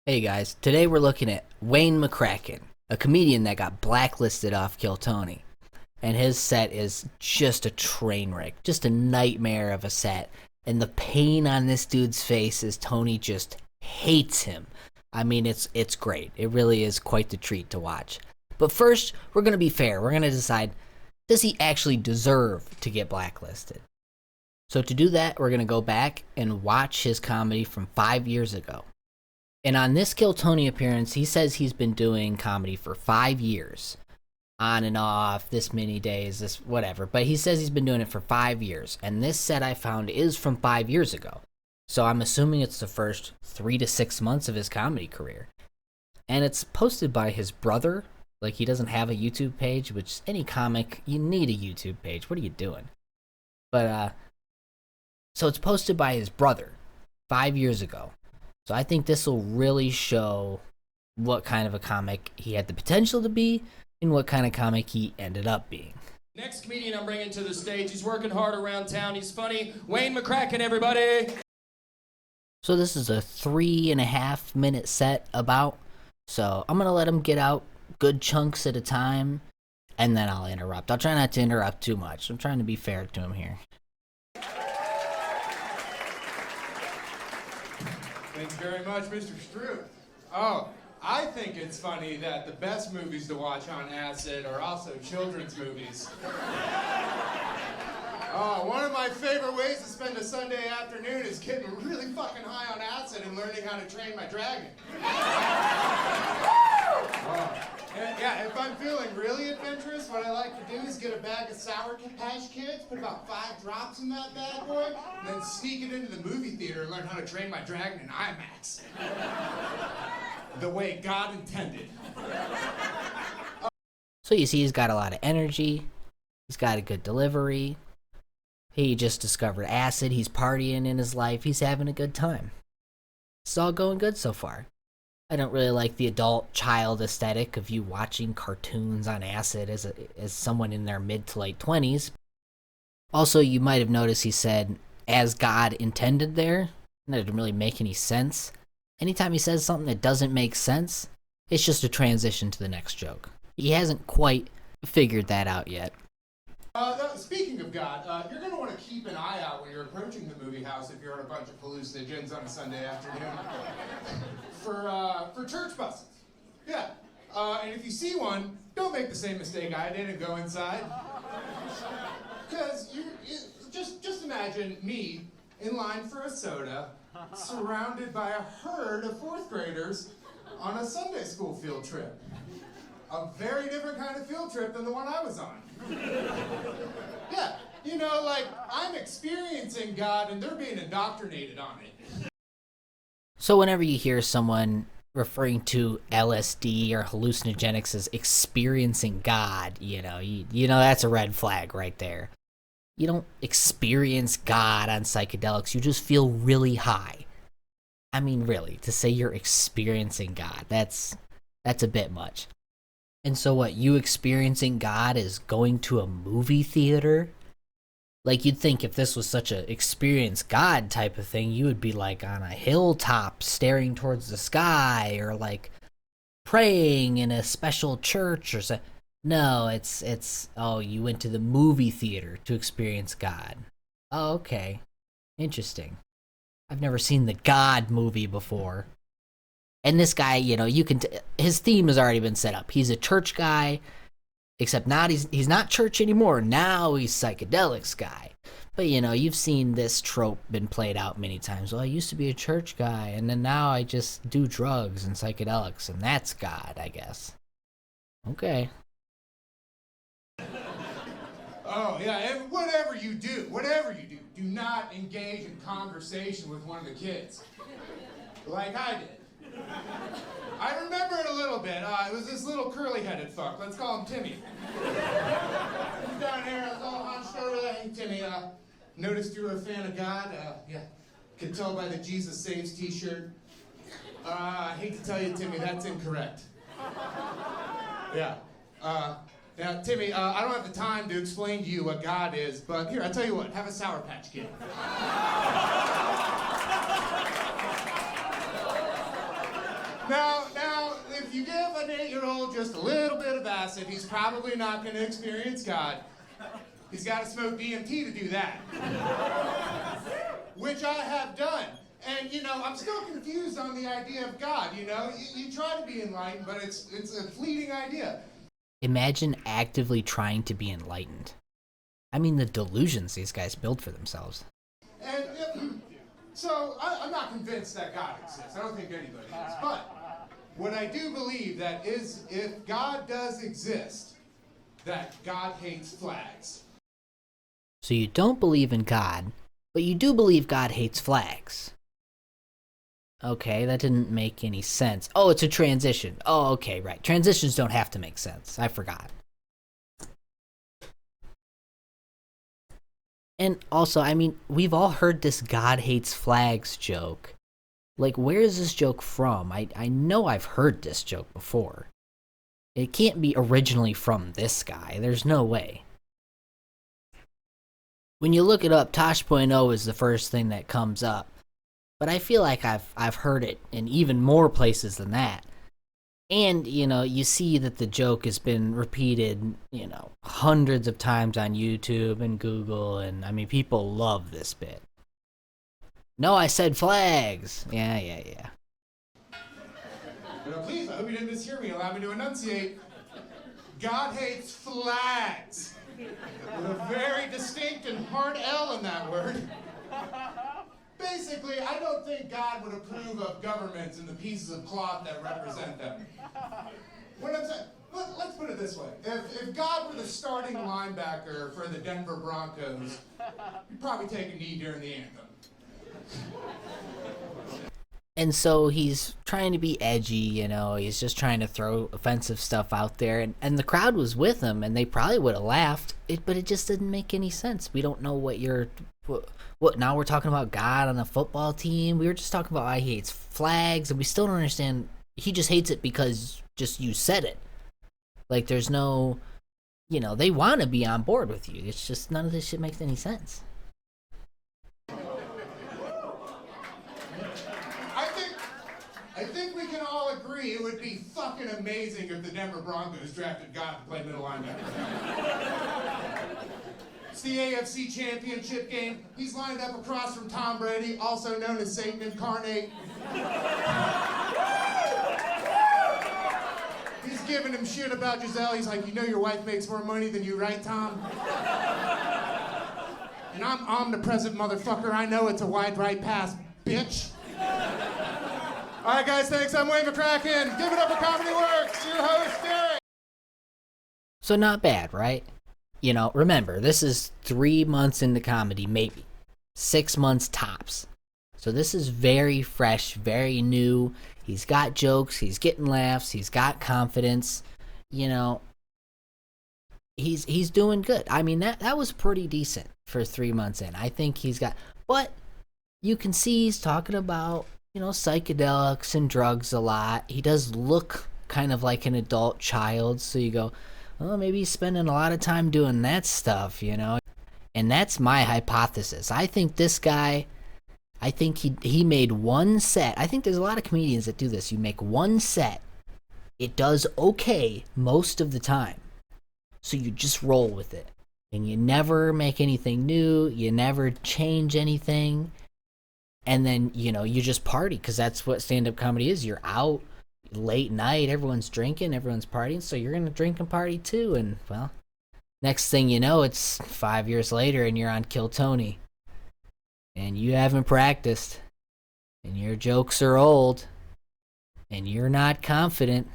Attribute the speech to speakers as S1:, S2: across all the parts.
S1: Hey guys, today we're looking at Wayne McCracken, a comedian that got blacklisted off Kill Tony. And his set is just a train wreck, just a nightmare of a set. And the pain on this dude's face is Tony just hates him. I mean, it's great. It really is quite the treat to watch. But first, we're going to be fair. We're going to decide, does he actually deserve to get blacklisted? So to do that, we're going to go back and watch his comedy from 5 years ago. And on this Kill Tony appearance, he says he's been doing comedy for 5 years. On and off, this many days, this whatever. But he says he's been doing it for 5 years. And this set I found is from 5 years ago. So I'm assuming it's the first 3 to 6 months of his comedy career. And it's posted by his brother. Like, he doesn't have a YouTube page, which any comic, you need a YouTube page. What are you doing? But, so it's posted by his brother 5 years ago. So I think this will really show what kind of a comic he had the potential to be and what kind of comic he ended up being.
S2: Next comedian I'm bringing to the stage, he's working hard around town, he's funny. Wayne McCracken, everybody!
S1: So this is a 3.5 minute set about. So I'm going to let him get out good chunks at a time, and then I'll interrupt. I'll try not to interrupt too much. I'm trying to be fair to him here.
S3: Thanks very much, Mr. Struth. Oh, I think it's funny that the best movies to watch on acid are also children's movies. One of my favorite ways to spend a Sunday afternoon is getting really fucking high on acid and learning how to train my dragon. Yeah, if I'm feeling really adventurous, what I like to do is get a bag of Sour Patch Kids, put about 5 drops in that bad boy, and then sneak it into the movie theater and learn how to train my dragon in IMAX. The way God intended.
S1: So you see he's got a lot of energy. He's got a good delivery. He just discovered acid. He's partying in his life. He's having a good time. It's all going good so far. I don't really like the adult child aesthetic of you watching cartoons on acid as someone in their mid to late 20s. Also, you might have noticed he said, as God intended there. That didn't really make any sense. Anytime he says something that doesn't make sense, it's just a transition to the next joke. He hasn't quite figured that out yet.
S3: Speaking of God, you're going to want to keep an eye out when you're approaching the movie house if you're on a bunch of hallucinogens on a Sunday afternoon. For church buses. Yeah. And if you see one, don't make the same mistake I did and go inside. Because just imagine me in line for a soda, surrounded by a herd of 4th graders on a Sunday school field trip. A very different kind of field trip than the one I was on. Yeah, you know, like, I'm experiencing God and they're being indoctrinated on it.
S1: So whenever you hear someone referring to LSD or hallucinogenics as experiencing God, you know that's a red flag right there. You don't experience God on psychedelics, you just feel really high. I mean, really, to say you're experiencing God, that's a bit much. And so what, you experiencing God is going to a movie theater? Like, you'd think if this was such a experience God type of thing, you would be like on a hilltop staring towards the sky, or like praying in a special church or something. No, it's oh, you went to the movie theater to experience God. Oh, okay. Interesting. I've never seen the God movie before. And this guy, his theme has already been set up. He's a church guy, except he's not church anymore. Now he's psychedelics guy. But, you've seen this trope been played out many times. Well, I used to be a church guy, and then now I just do drugs and psychedelics, and that's God, I guess. Okay.
S3: Oh, yeah, and whatever you do, do not engage in conversation with one of the kids. Like I did. I remember it a little bit. It was this little curly-headed fuck. Let's call him Timmy. He's down here, I was all hunched over there. Hey, Timmy, noticed you were a fan of God. Yeah, could tell by the Jesus Saves t-shirt. I hate to tell you, Timmy, that's incorrect. Yeah. Now, Timmy, I don't have the time to explain to you what God is, but here, I'll tell you what, have a Sour Patch Kid. Now, if you give an 8-year-old just a little bit of acid, he's probably not going to experience God. He's got to smoke DMT to do that. Which I have done. And, I'm still confused on the idea of God, You try to be enlightened, but it's a fleeting idea.
S1: Imagine actively trying to be enlightened. I mean, the delusions these guys build for themselves.
S3: And so I'm not convinced that God exists. I don't think anybody is. But what I do believe that is, if God does exist, that God hates flags.
S1: So you don't believe in God, but you do believe God hates flags. Okay, that didn't make any sense. Oh, it's a transition. Oh, okay, right. Transitions don't have to make sense. I forgot. And also, I mean, we've all heard this God hates flags joke. Like, where is this joke from? I know I've heard this joke before. It can't be originally from this guy. There's no way. When you look it up, Tosh.0 is the first thing that comes up. But I feel like I've heard it in even more places than that. And, you see that the joke has been repeated, hundreds of times on YouTube and Google, and I mean, people love this bit. No, I said flags. Yeah.
S3: Please, I hope you didn't mishear me. Allow me to enunciate. God hates flags. With a very distinct and hard L in that word. Basically, I don't think God would approve of governments and the pieces of cloth that represent them. What I'm saying, let's put it this way. If God were the starting linebacker for the Denver Broncos, he'd probably take a knee during the anthem.
S1: And so he's trying to be edgy, he's just trying to throw offensive stuff out there. And the crowd was with him, and they probably would have laughed, but it just didn't make any sense. We don't know what now we're talking about God on a football team. We were just talking about why he hates flags, and we still don't understand. He just hates it because just you said it. Like, there's no, they want to be on board with you. It's just none of this shit makes any sense.
S3: I think we can all agree it would be fucking amazing if the Denver Broncos drafted God to play middle linebacker. It's the AFC Championship game. He's lined up across from Tom Brady, also known as Satan incarnate. He's giving him shit about Giselle. He's like, your wife makes more money than you, right, Tom? And I'm omnipresent, motherfucker. I know it's a wide right pass, bitch. All right, guys, thanks. I'm Wayne McCracken. Give it up for Comedy Works. Your host, Derek.
S1: So not bad, right? Remember, this is 3 months into comedy, maybe 6 months tops. So this is very fresh, very new. He's got jokes, he's getting laughs, he's got confidence. He's doing good. I mean, that was pretty decent for 3 months in. I think he's got, but you can see he's talking about, psychedelics and drugs a lot. He does look kind of like an adult child, so you go, well, maybe he's spending a lot of time doing that stuff, And that's my hypothesis. I think this guy, he made one set. I think there's a lot of comedians that do this. You make one set. It does okay most of the time. So you just roll with it. And you never make anything new. You never change anything. And then, you just party, because that's what stand-up comedy is. You're out late night, everyone's drinking, everyone's partying, so you're going to drink and party too. And, well, next thing you know, it's 5 years later and you're on Kill Tony. And you haven't practiced. And your jokes are old. And you're not confident.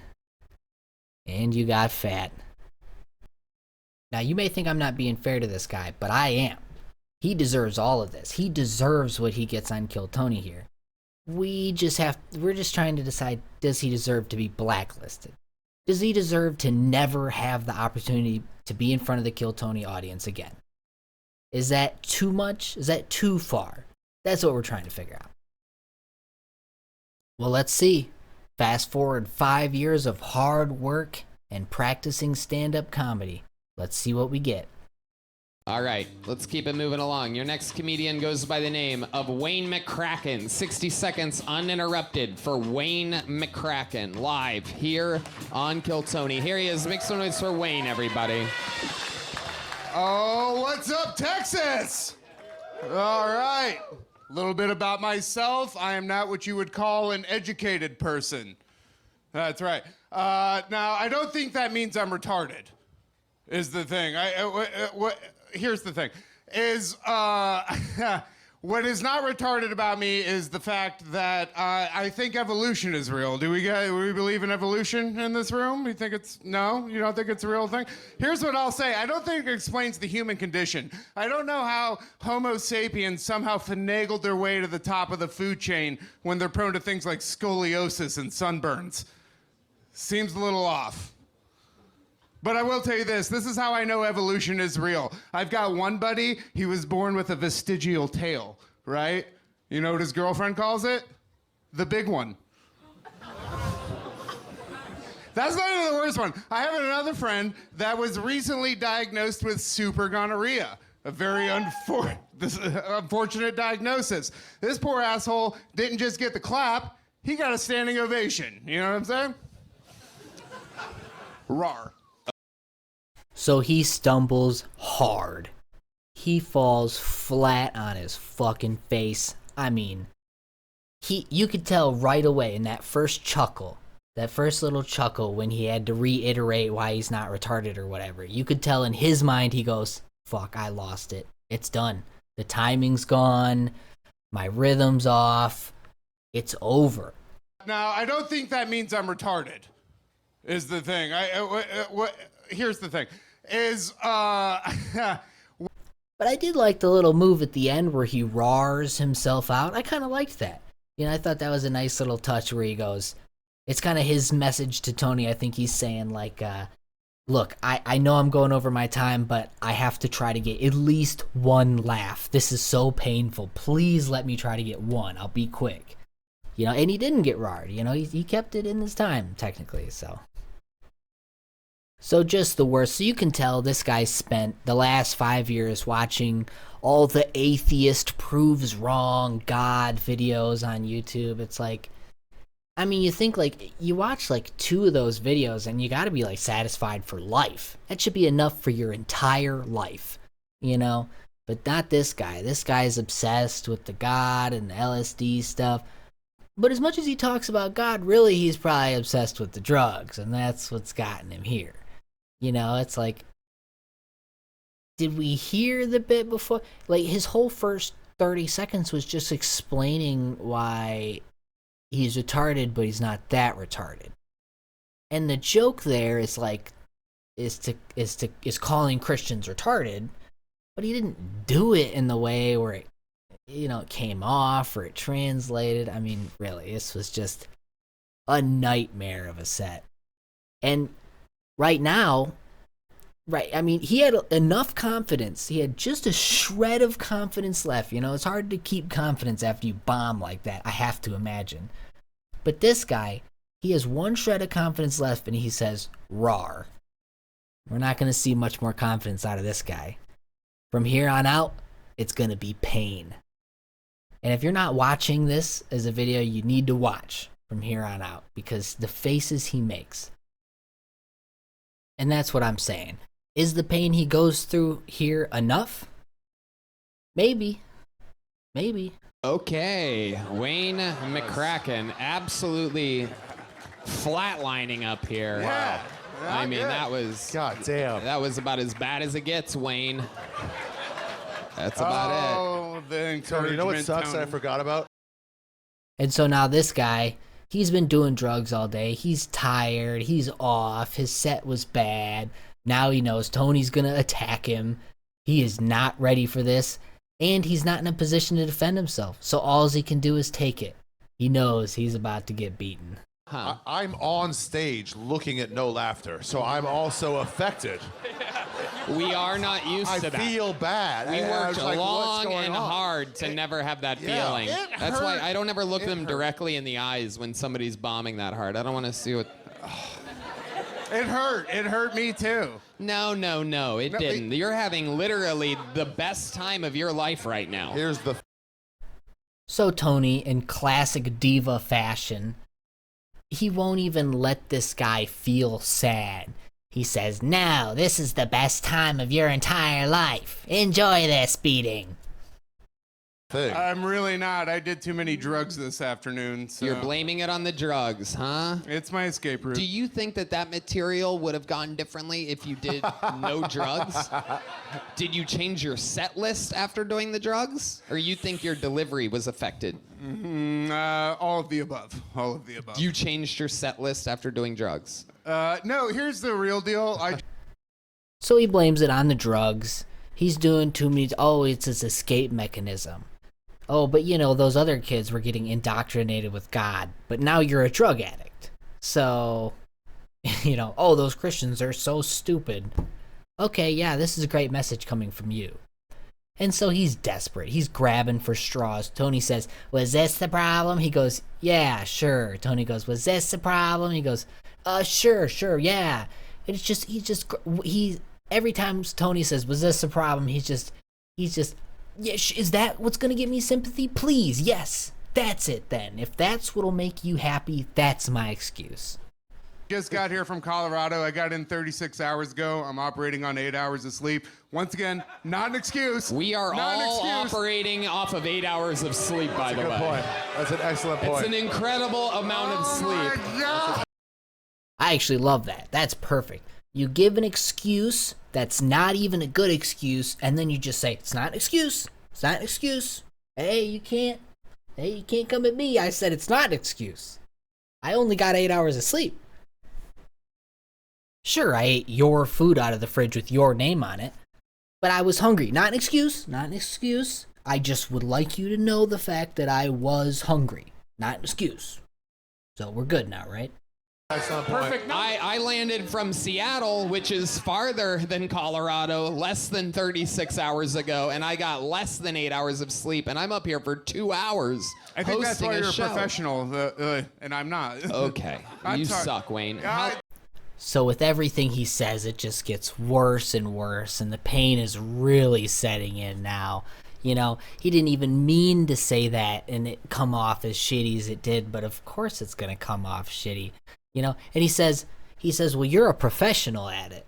S1: And you got fat. Now, you may think I'm not being fair to this guy, but I am. He deserves all of this. He deserves what he gets on Kill Tony here. We're just trying to decide, does he deserve to be blacklisted? Does he deserve to never have the opportunity to be in front of the Kill Tony audience again? Is that too much? Is that too far? That's what we're trying to figure out. Well, let's see. Fast forward 5 years of hard work and practicing stand-up comedy. Let's see what we get.
S4: All right, let's keep it moving along. Your next comedian goes by the name of Wayne McCracken. 60 seconds uninterrupted for Wayne McCracken, live here on Kill Tony. Here he is. Make some noise for Wayne, everybody.
S3: Oh, what's up, Texas? All right. A little bit about myself. I am not what you would call an educated person. That's right. Now, I don't think that means I'm retarded, is the thing. Here's the thing. What is not retarded about me is the fact that I think evolution is real. Do we believe in evolution in this room? You think it's, no? You don't think it's a real thing? Here's what I'll say. I don't think it explains the human condition. I don't know how Homo sapiens somehow finagled their way to the top of the food chain when they're prone to things like scoliosis and sunburns. Seems a little off. But I will tell you this is how I know evolution is real. I've got one buddy, he was born with a vestigial tail, right? You know what his girlfriend calls it? The big one. That's not even the worst one. I have another friend that was recently diagnosed with super gonorrhea. A very unfortunate diagnosis. This poor asshole didn't just get the clap, he got a standing ovation. You know what I'm saying? Rawr.
S1: So he stumbles hard. He falls flat on his fucking face. I mean, you could tell right away in that first chuckle, that first little chuckle when he had to reiterate why he's not retarded or whatever. You could tell in his mind he goes, fuck, I lost it. It's done. The timing's gone. My rhythm's off. It's over.
S3: Now, I don't think that means I'm retarded, is the thing. Here's the thing.
S1: But I did like the little move at the end where he roars himself out. I kind of liked that. You know, I thought that was a nice little touch where he goes, it's kind of his message to Tony. I think he's saying like, look, I know I'm going over my time, but I have to try to get at least one laugh. This is so painful. Please let me try to get one. I'll be quick. You know, and he didn't get roared. You know, he kept it in his time, technically, so. So just the worst. So you can tell this guy spent the last 5 years watching all the atheist proves wrong God videos on YouTube. It's like, I mean, you think like, you watch like 2 of those videos and you gotta be like satisfied for life. That should be enough for your entire life, you know? But not this guy. This guy is obsessed with the God and the LSD stuff. But as much as he talks about God, really he's probably obsessed with the drugs, and that's what's gotten him here. You know, it's like, did we hear the bit before? Like, his whole first 30 seconds was just explaining why he's retarded, but he's not that retarded. And the joke there is like, is calling Christians retarded, but he didn't do it in the way where it, you know, it came off or it translated. I mean, really, this was just a nightmare of a set. And right now, I mean, he had enough confidence. He had just a shred of confidence left. You know, it's hard to keep confidence after you bomb like that, I have to imagine. But this guy, he has one shred of confidence left, and he says, "Rawr." We're not going to see much more confidence out of this guy. From here on out, it's going to be pain. And if you're not watching this as a video, you need to watch from here on out, because the faces he makes. And that's what I'm saying. Is the pain he goes through here enough? Maybe. Maybe.
S4: Okay, Wayne McCracken absolutely flatlining up here.
S5: Yeah.
S4: I mean, that was...
S5: God damn.
S4: That was about as bad as it gets, Wayne. That's about
S3: The encouragement.
S5: Tony, you know what sucks that I forgot about?
S1: And so now this guy, he's been doing drugs all day. He's tired. He's off. His set was bad. Now he knows Tony's going to attack him. He is not ready for this. And he's not in a position to defend himself. So all he can do is take it. He knows he's about to get beaten.
S4: Huh.
S5: I'm on stage looking at no laughter, so I'm also affected.
S4: We are not used to that.
S5: I feel bad.
S4: We
S5: I
S4: worked
S5: was like, what's
S4: long
S5: going
S4: and
S5: on?
S4: hard to never have that
S5: Yeah.
S4: feeling.
S5: It
S4: That's why
S5: hurt.
S4: I don't ever look
S5: It
S4: them
S5: hurt.
S4: directly in the eyes when somebody's bombing that hard. I don't want to see what...
S3: It hurt. It hurt me too.
S4: No, it didn't. You're having literally the best time of your life right now.
S5: Here's the
S1: So Tony, in classic diva fashion, he won't even let this guy feel sad. He says, "No, this is the best time of your entire life. Enjoy this beating."
S5: thing.
S3: I'm really not. I did too many drugs this afternoon. So
S4: You're blaming it on the drugs, huh?
S3: it's my escape route.
S4: Do you think that material would have gone differently if you did no drugs? Did you change your set list after doing the drugs? Or you think your delivery was affected?
S3: All of the above. All of the above.
S4: You changed your set list after doing drugs?
S3: No, here's the real deal.
S1: So he blames it on the drugs. He's doing too many. Oh, it's his escape mechanism. Oh, but you know, those other kids were getting indoctrinated with God, but now you're a drug addict. So, you know, oh, those Christians are so stupid. Okay, yeah, this is a great message coming from you. And so he's desperate. He's grabbing for straws. Tony says, "Was this the problem?" He goes, "Yeah, sure." Tony goes, "Was this the problem?" He goes, sure, yeah." And it's just, he every time Tony says, "Was this the problem?" He's just, yeah, is that what's going to get me sympathy? Please, yes. That's it then. If that's what'll make you happy, that's my excuse.
S3: Just got here from Colorado. I got in 36 hours ago. I'm operating on 8 hours of sleep. Once again, not an excuse.
S4: We are
S3: Not an
S4: all
S3: excuse.
S4: operating off of 8 hours of sleep, by the
S5: Good
S4: way.
S5: point. That's an excellent point.
S4: It's an incredible amount of
S3: Oh my
S4: sleep.
S3: God.
S1: I actually love that. That's perfect. You give an excuse that's not even a good excuse, and then you just say, "It's not an excuse. It's not an excuse. Hey, you can't come at me. I said it's not an excuse. I only got 8 hours of sleep. Sure, I ate your food out of the fridge with your name on it, but I was hungry. Not an excuse. Not an excuse. I just would like you to know the fact that I was hungry. Not an excuse. So we're good now, right?"
S5: Excellent point.
S3: Perfect.
S4: I landed from Seattle, which is farther than Colorado, less than 36 hours ago, and I got less than 8 hours of sleep, and I'm up here for 2 hours
S3: I think that's
S4: hosting
S3: why
S4: a
S3: you're a
S4: show.
S3: professional, and I'm not.
S4: Okay,
S3: I'm
S4: you
S3: sorry.
S4: suck, Wayne.
S1: So with everything he says, it just gets worse and worse, and the pain is really setting in now. You know, he didn't even mean to say that and it come off as shitty as it did, but of course it's gonna come off shitty. You know, and he says, "Well, you're a professional at it."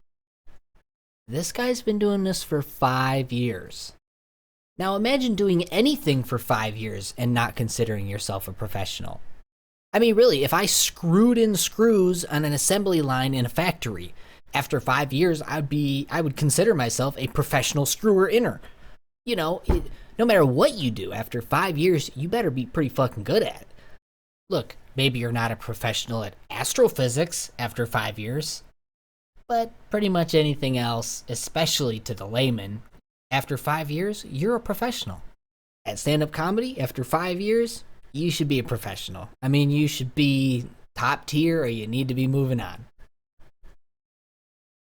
S1: This guy's been doing this for 5 years. Now imagine doing anything for 5 years and not considering yourself a professional. I mean, really, if I screwed in screws on an assembly line in a factory, after 5 years, I would consider myself a professional screwer-inner. You know, no matter what you do, after 5 years, you better be pretty fucking good at it. Look, maybe you're not a professional at astrophysics after 5 years, but pretty much anything else, especially to the layman, after 5 years, you're a professional. At stand-up comedy, after 5 years, you should be a professional. I mean, you should be top tier or you need to be moving on.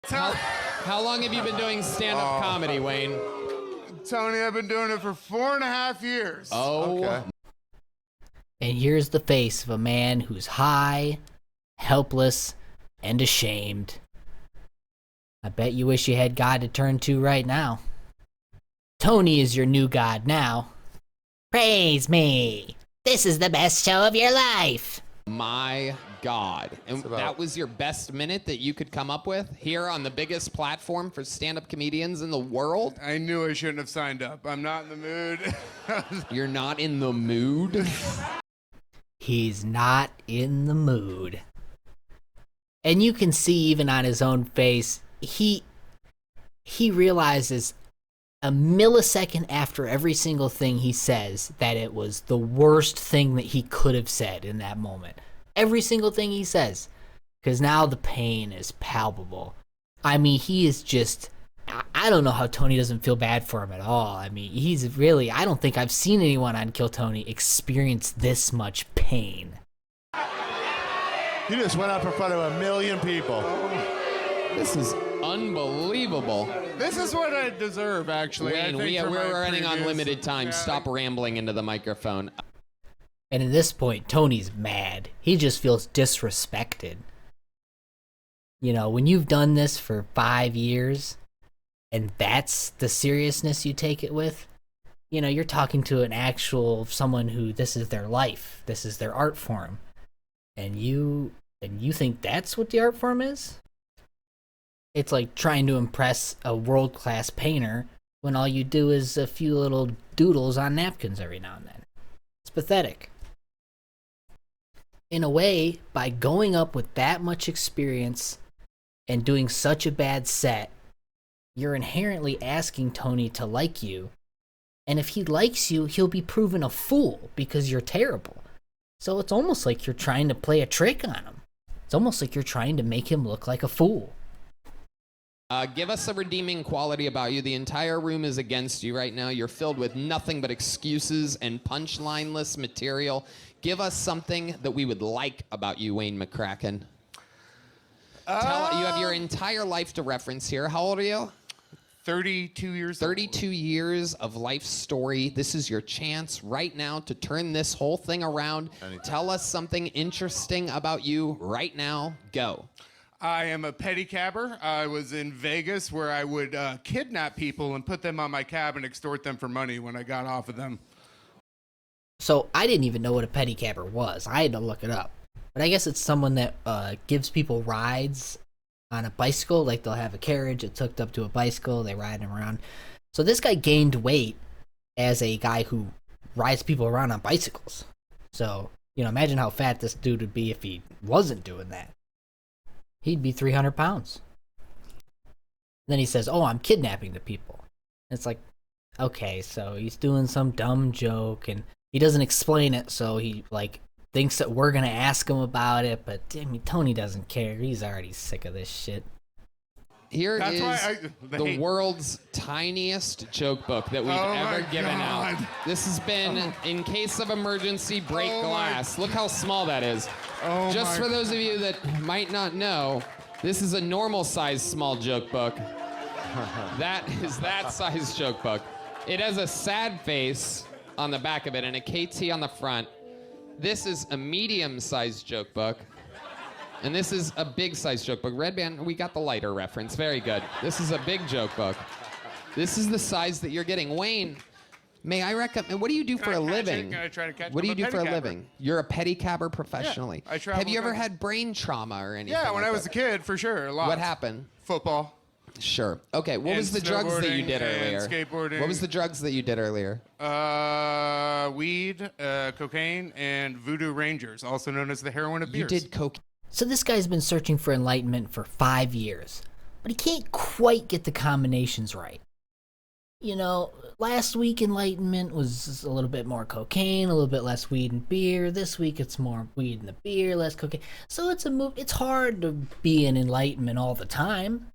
S4: How long have you been doing stand-up comedy, Wayne?
S3: Tony, I've been doing it for 4.5 years.
S4: Oh,
S5: Okay.
S1: And here's the face of a man who's high, helpless, and ashamed. I bet you wish you had God to turn to right now. Tony is your new God now. Praise me. This is the best show of your life.
S4: my God. And
S5: about-
S4: that was your best minute that you could come up with here on the biggest platform for stand-up comedians in the world?
S3: I knew I shouldn't have signed up. I'm not in the mood.
S4: You're not in the mood?
S1: He's not in the mood. And you can see even on his own face, he realizes a millisecond after every single thing he says that it was the worst thing that he could have said in that moment. Every single thing he says. Because now the pain is palpable. I mean, he is just... I don't know how Tony doesn't feel bad for him at all. I mean, he's really... I don't think I've seen anyone on Kill Tony experience this much pain.
S5: You just went up in front of 1 million people.
S4: This is unbelievable.
S3: This is what I deserve, actually. I
S4: Wayne,
S3: think for
S4: we're
S3: my
S4: running on
S3: previous-
S4: limited time.
S3: Yeah,
S4: Stop rambling into the microphone.
S1: And at this point, Tony's mad. He just feels disrespected. You know, when you've done this for 5 years and that's the seriousness you take it with, you know, you're talking to an actual someone who this is their life, this is their art form. And you think that's what the art form is? It's like trying to impress a world-class painter when all you do is a few little doodles on napkins every now and then. It's pathetic. In a way, by going up with that much experience and doing such a bad set, you're inherently asking Tony to like you. And if he likes you, he'll be proven a fool because you're terrible. So it's almost like you're trying to play a trick on him. It's almost like you're trying to make him look like a fool.
S4: Give us a redeeming quality about you. The entire room is against you right now. You're filled with nothing but excuses and punchline-less material. Give us something that we would like about you, Wayne McCracken. You have your entire life to reference here. How old are you?
S3: 32 years
S4: 32 years of life story. This is your chance right now to turn this whole thing around.
S5: Anytime.
S4: Tell us something interesting about you right now. Go.
S3: I am a pedicabber. I was in Vegas where I would kidnap people and put them on my cab and extort them for money when I got off of them.
S1: So I didn't even know what a pedicabber was. I had to look it up. But I guess it's someone that gives people rides on a bicycle. Like they'll have a carriage that's hooked up to a bicycle. They ride them around. So this guy gained weight as a guy who rides people around on bicycles. So, you know, imagine how fat this dude would be if he wasn't doing that. He'd be 300 pounds. Then he says, oh, I'm kidnapping the people. It's like, okay, so he's doing some dumb joke and he doesn't explain it, so he like thinks that we're gonna ask him about it, but I mean, Tony doesn't care. He's already sick of this shit.
S4: Here
S3: That's
S4: is
S3: why
S4: the world's tiniest joke book that we've ever given out. This has been, in case of emergency, break glass. Look how small that is. Just for those of you that might not know, this is a normal size small joke book. That is that size joke book. It has a sad face on the back of it and a KT on the front. This is a medium-sized joke book. And this is a big-sized joke book. Red Band, we got the lighter reference. Very good. This is a big joke book. This is the size that you're getting. Wayne, may I recommend, what do you do for a living?
S3: Can I try to catch
S4: What do you do for a
S3: pedicabber.
S4: living? You're a pedicabber professionally.
S3: Yeah, I travel
S4: Have you ever
S3: with-
S4: had brain trauma or anything?
S3: Yeah, when
S4: like
S3: I was
S4: that?
S3: a kid, for sure. A lot.
S4: What happened?
S3: Football.
S4: Sure. Okay, what was the drugs that you did
S3: snowboarding and
S4: earlier?
S3: skateboarding.
S4: What was the drugs that you did earlier?
S3: Weed, cocaine, and Voodoo Rangers, also known as the heroin of
S4: You
S3: beers.
S4: did coke.
S1: So this guy's been searching for enlightenment for 5 years, but he can't quite get the combinations right. You know, last week enlightenment was a little bit more cocaine, a little bit less weed and beer. This week it's more weed and the beer, less cocaine. So it's a move. It's hard to be in enlightenment all the time.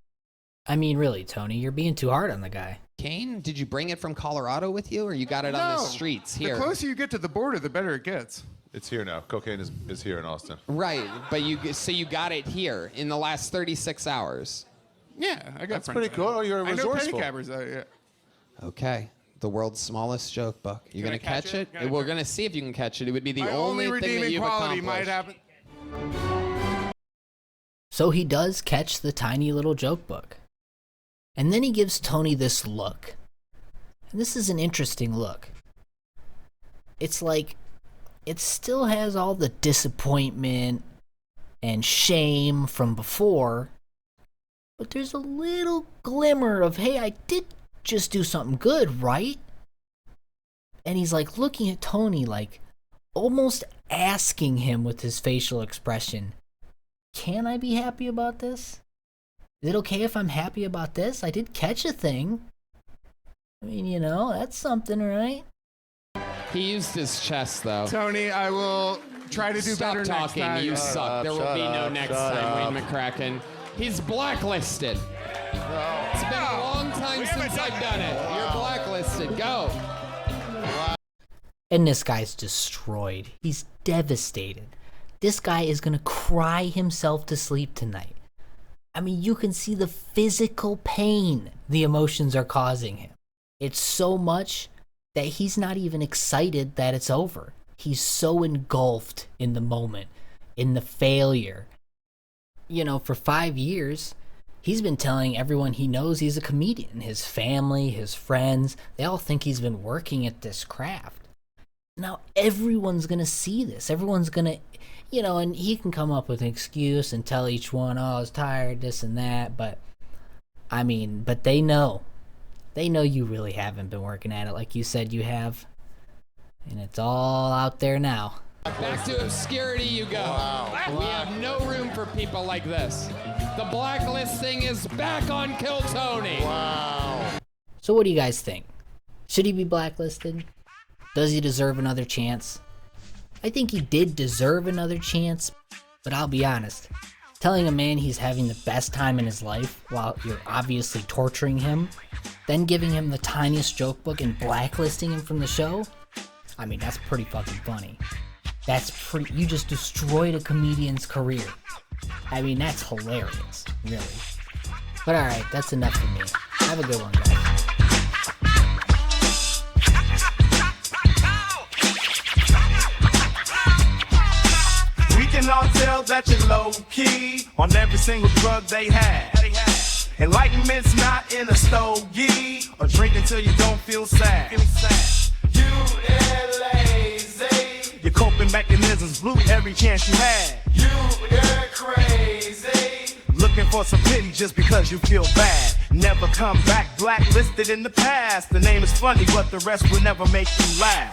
S1: I mean, really, Tony, you're being too hard on the guy.
S4: Cocaine? Did you bring it from Colorado with you, or you got it on the
S3: No.
S4: streets here?
S3: The closer you get to the border, the better it gets.
S5: It's here now. Cocaine is here in Austin.
S4: Right, but you got it here in the last 36 hours.
S3: Yeah, I got
S5: That's
S3: friends
S5: pretty
S3: that
S5: cool.
S3: have it.
S5: You're
S3: I know
S5: resourceful.
S3: pedicabbers. Yeah.
S4: Okay, the world's smallest joke book. You
S3: Can
S4: gonna
S3: I catch
S4: catch
S3: it?
S4: it?
S3: Can I
S4: We're
S3: catch
S4: gonna see if you can catch it. It would be the
S3: My
S4: only
S3: only
S4: thing that
S3: redeeming
S4: you've
S3: quality
S4: accomplished.
S3: might happen.
S1: So he does catch the tiny little joke book. And then he gives Tony this look. And this is an interesting look. It's like, it still has all the disappointment and shame from before, but there's a little glimmer of, hey, I did just do something good, right? And he's like looking at Tony, like almost asking him with his facial expression, can I be happy about this? Is it okay if I'm happy about this? I did catch a thing. I mean, you know, that's something, right?
S4: He used his chest though.
S3: Tony, I will try to do
S4: Stop
S3: better
S4: talking.
S3: next time.
S4: You
S5: Shut
S4: suck.
S5: up,
S4: There will
S5: shut
S4: be no
S5: up,
S4: next
S5: shut
S4: time, Wayne
S5: up.
S4: McCracken. He's blacklisted. It's been a long time since I've done it. You're blacklisted. Go.
S1: And this guy's destroyed. He's devastated. This guy is gonna cry himself to sleep tonight. I mean, you can see the physical pain the emotions are causing him. It's so much that he's not even excited that it's over. He's so engulfed in the moment, in the failure. for 5 years, he's been telling everyone he knows he's a comedian. His family, his friends, they all think he's been working at this craft. Now everyone's going to see this. Everyone's going to, and he can come up with an excuse and tell each one, oh, I was tired, this and that. But, but they know. They know you really haven't been working at it like you said you have. And it's all out there now.
S4: Back to obscurity you go. Wow. We have no room for people like this. The Blacklist thing is back on Kill Tony.
S5: Wow.
S1: So what do you guys think? Should he be blacklisted? Does he deserve another chance? I think he did deserve another chance, but I'll be honest. Telling a man he's having the best time in his life while you're obviously torturing him, then giving him the tiniest joke book and blacklisting him from the show? That's pretty fucking funny. You just destroyed a comedian's career. That's hilarious, really. But alright, that's enough for me. Have a good one, guys.
S6: We can all tell that you're low-key on every single drug they have. Enlightenment's not in a stogie or drink until you don't feel sad. You lazy. Your coping mechanisms blew every chance you had. You're crazy. Looking for some pity just because you feel bad. Never come back, blacklisted in the past. The name is funny, but the rest will never make you laugh.